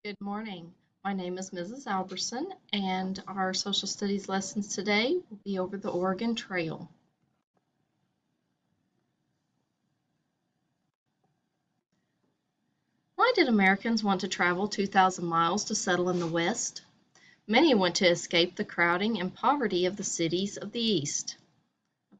Good morning. My name is Mrs. Alberson, and our social studies lessons today will be over the Oregon Trail. Why did Americans want to travel 2,000 miles to settle in the West? Many went to escape the crowding and poverty of the cities of the East.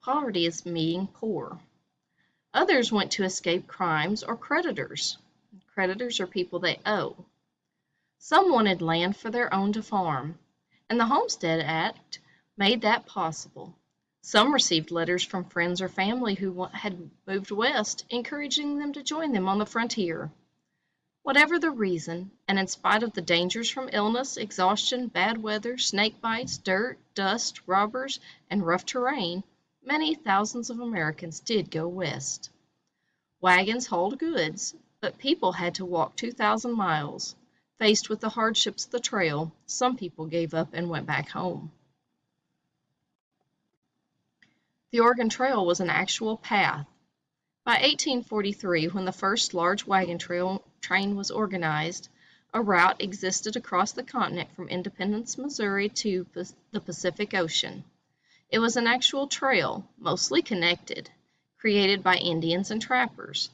Poverty is being poor. Others went to escape crimes or creditors. Creditors are people they owe. Some wanted land for their own to farm, and the Homestead Act made that possible. Some received letters from friends or family who had moved west, encouraging them to join them on the frontier. Whatever the reason, and in spite of the dangers from illness, exhaustion, bad weather, snake bites, dirt, dust, robbers, and rough terrain, many thousands of Americans did go west. Wagons hauled goods, but people had to walk 2,000 miles. Faced with the hardships of the trail, some people gave up and went back home. The Oregon Trail was an actual path. By 1843, when the first large wagon train was organized, a route existed across the continent from Independence, Missouri to the Pacific Ocean. It was an actual trail, mostly connected, created by Indians and trappers.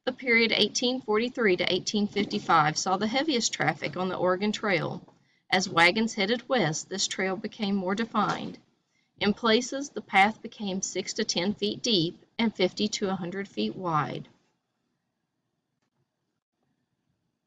The period 1843 to 1855 saw the heaviest traffic on the Oregon Trail. As wagons headed west, this trail became more defined. In places, the path became 6 to 10 feet deep and 50 to 100 feet wide.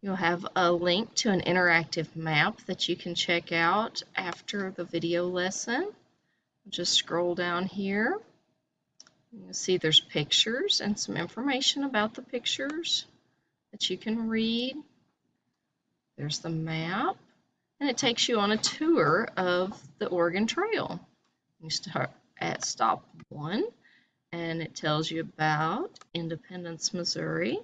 You'll have a link to an interactive map that you can check out after the video lesson. Just scroll down here. You'll see there's pictures and some information about the pictures that you can read. There's the map, and it takes you on a tour of the Oregon Trail. You start at stop 1, and it tells you about Independence, Missouri.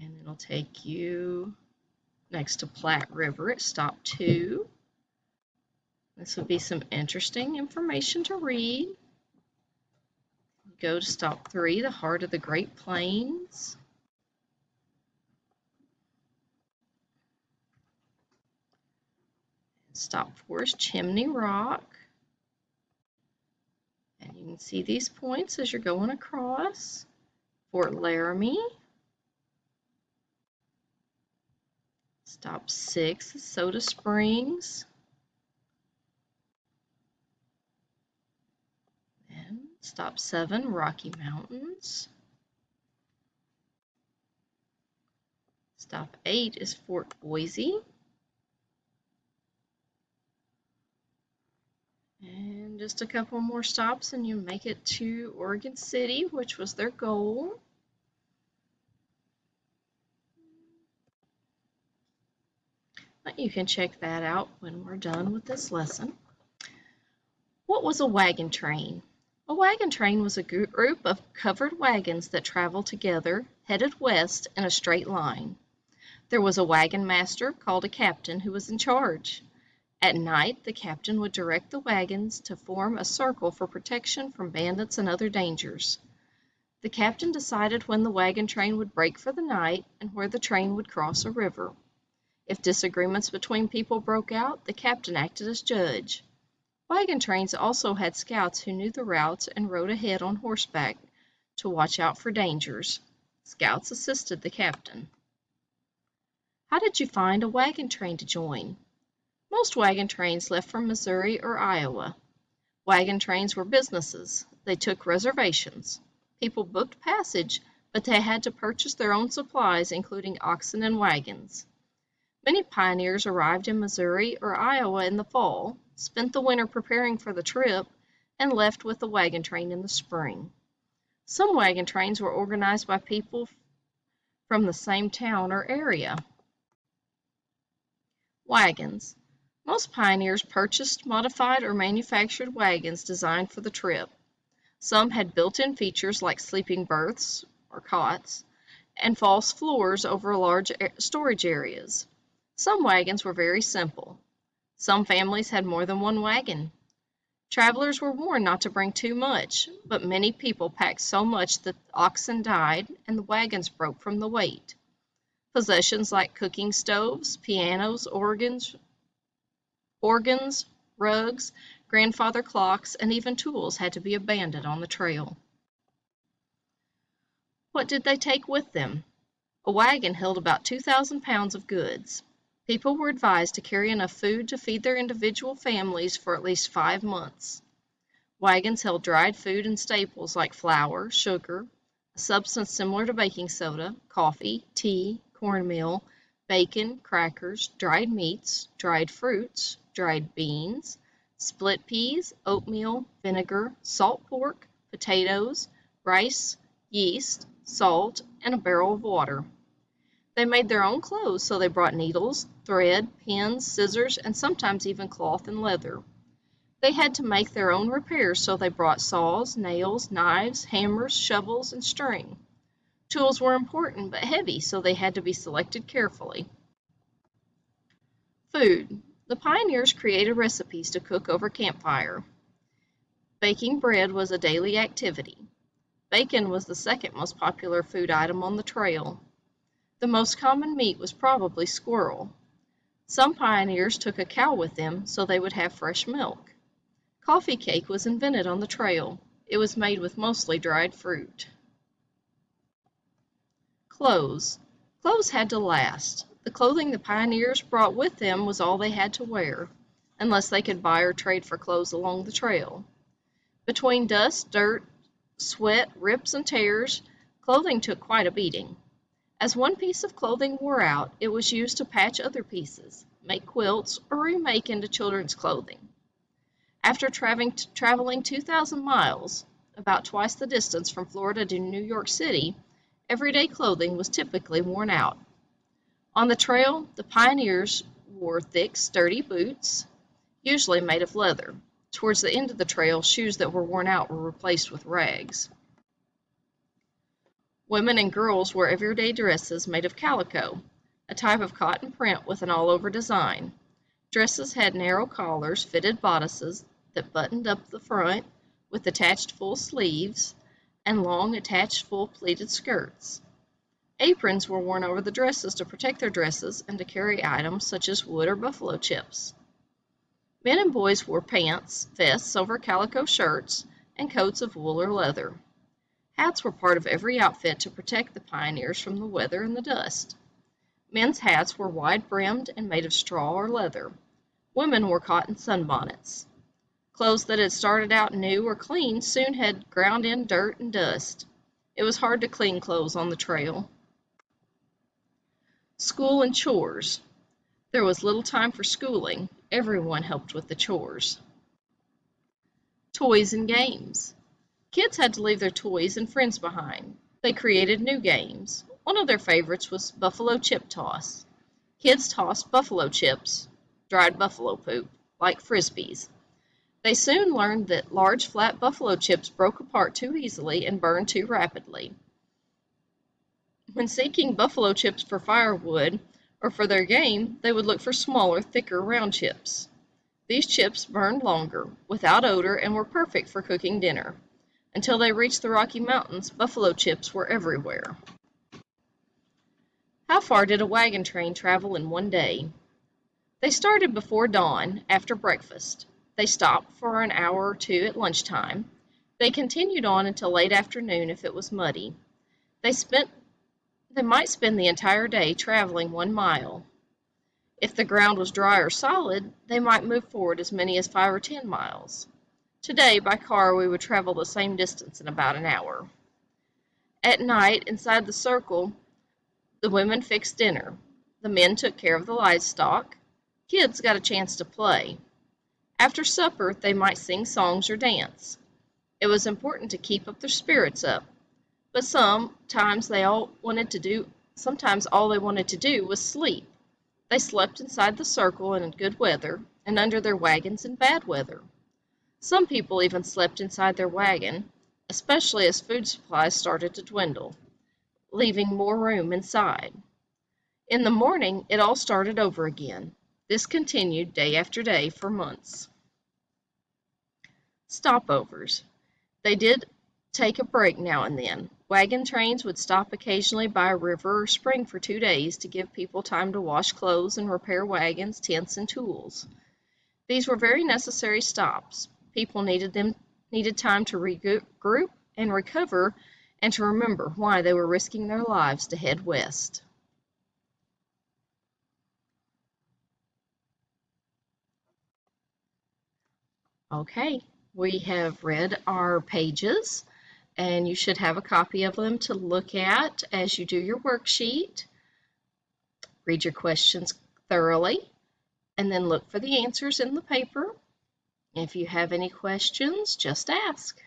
And it'll take you next to Platte River at stop 2. This would be some interesting information to read. Go to stop 3, the heart of the Great Plains. Stop 4 is Chimney Rock. And you can see these points as you're going across. Fort Laramie. Stop 6 is Soda Springs. And stop 7, Rocky Mountains. Stop 8 is Fort Boise. And just a couple more stops and you make it to Oregon City, which was their goal. But you can check that out when we're done with this lesson. What was a wagon train? A wagon train was a group of covered wagons that traveled together, headed west in a straight line. There was a wagon master called a captain who was in charge. At night, the captain would direct the wagons to form a circle for protection from bandits and other dangers. The captain decided when the wagon train would break for the night and where the train would cross a river. If disagreements between people broke out, the captain acted as judge. Wagon trains also had scouts who knew the routes and rode ahead on horseback to watch out for dangers. Scouts assisted the captain. How did you find a wagon train to join? Most wagon trains left from Missouri or Iowa. Wagon trains were businesses. They took reservations. People booked passage, but they had to purchase their own supplies, including oxen and wagons. Many pioneers arrived in Missouri or Iowa in the fall, spent the winter preparing for the trip, and left with the wagon train in the spring. Some wagon trains were organized by people from the same town or area. Wagons. Most pioneers purchased modified or manufactured wagons designed for the trip. Some had built-in features like sleeping berths or cots and false floors over large storage areas. Some wagons were very simple. Some families had more than one wagon. Travelers were warned not to bring too much, but many people packed so much that the oxen died and the wagons broke from the weight. Possessions like cooking stoves, pianos, organs, rugs, grandfather clocks, and even tools had to be abandoned on the trail. What did they take with them? A wagon held about 2,000 pounds of goods. People were advised to carry enough food to feed their individual families for at least 5 months. Wagons held dried food and staples like flour, sugar, a substance similar to baking soda, coffee, tea, cornmeal, bacon, crackers, dried meats, dried fruits, dried beans, split peas, oatmeal, vinegar, salt pork, potatoes, rice, yeast, salt, and a barrel of water. They made their own clothes, so they brought needles, thread, pins, scissors, and sometimes even cloth and leather. They had to make their own repairs, so they brought saws, nails, knives, hammers, shovels, and string. Tools were important but heavy, so they had to be selected carefully. Food. The pioneers created recipes to cook over campfire. Baking bread was a daily activity. Bacon was the second most popular food item on the trail. The most common meat was probably squirrel. Some pioneers took a cow with them so they would have fresh milk. Coffee cake was invented on the trail. It was made with mostly dried fruit. Clothes. Clothes had to last. The clothing the pioneers brought with them was all they had to wear, unless they could buy or trade for clothes along the trail. Between dust, dirt, sweat, rips, and tears, clothing took quite a beating. As one piece of clothing wore out, it was used to patch other pieces, make quilts, or remake into children's clothing. After traveling 2,000 miles, about twice the distance from Florida to New York City, everyday clothing was typically worn out. On the trail, the pioneers wore thick, sturdy boots, usually made of leather. Towards the end of the trail, shoes that were worn out were replaced with rags. Women and girls wore everyday dresses made of calico, a type of cotton print with an all-over design. Dresses had narrow collars, fitted bodices that buttoned up the front with attached full sleeves, and long attached full pleated skirts. Aprons were worn over the dresses to protect their dresses and to carry items such as wood or buffalo chips. Men and boys wore pants, vests over calico shirts, and coats of wool or leather. Hats were part of every outfit to protect the pioneers from the weather and the dust. Men's hats were wide-brimmed and made of straw or leather. Women wore cotton sunbonnets. Clothes that had started out new or clean soon had ground in dirt and dust. It was hard to clean clothes on the trail. School and chores. There was little time for schooling. Everyone helped with the chores. Toys and games. Kids had to leave their toys and friends behind. They created new games. One of their favorites was buffalo chip toss. Kids tossed buffalo chips, dried buffalo poop, like frisbees. They soon learned that large flat buffalo chips broke apart too easily and burned too rapidly. When seeking buffalo chips for firewood or for their game, they would look for smaller, thicker, round chips. These chips burned longer, without odor, and were perfect for cooking dinner. Until they reached the Rocky Mountains, buffalo chips were everywhere. How far did a wagon train travel in one day? They started before dawn, after breakfast. They stopped for an hour or two at lunchtime. They continued on until late afternoon if it was muddy. They might spend the entire day traveling 1 mile. If the ground was dry or solid, they might move forward as many as 5 or 10 miles. Today, by car, we would travel the same distance in about an hour. At night, inside the circle, the women fixed dinner. The men took care of the livestock. Kids got a chance to play. After supper, they might sing songs or dance. It was important to keep their spirits up, but sometimes all they wanted to do was sleep. They slept inside the circle in good weather and under their wagons in bad weather. Some people even slept inside their wagon, especially as food supplies started to dwindle, leaving more room inside. In the morning, it all started over again. This continued day after day for months. Stopovers. They did take a break now and then. Wagon trains would stop occasionally by a river or spring for 2 days to give people time to wash clothes and repair wagons, tents, and tools. These were very necessary stops. People needed time to regroup and recover and to remember why they were risking their lives to head west. Okay, we have read our pages, and you should have a copy of them to look at as you do your worksheet. Read your questions thoroughly, and then look for the answers in the paper. If you have any questions, just ask.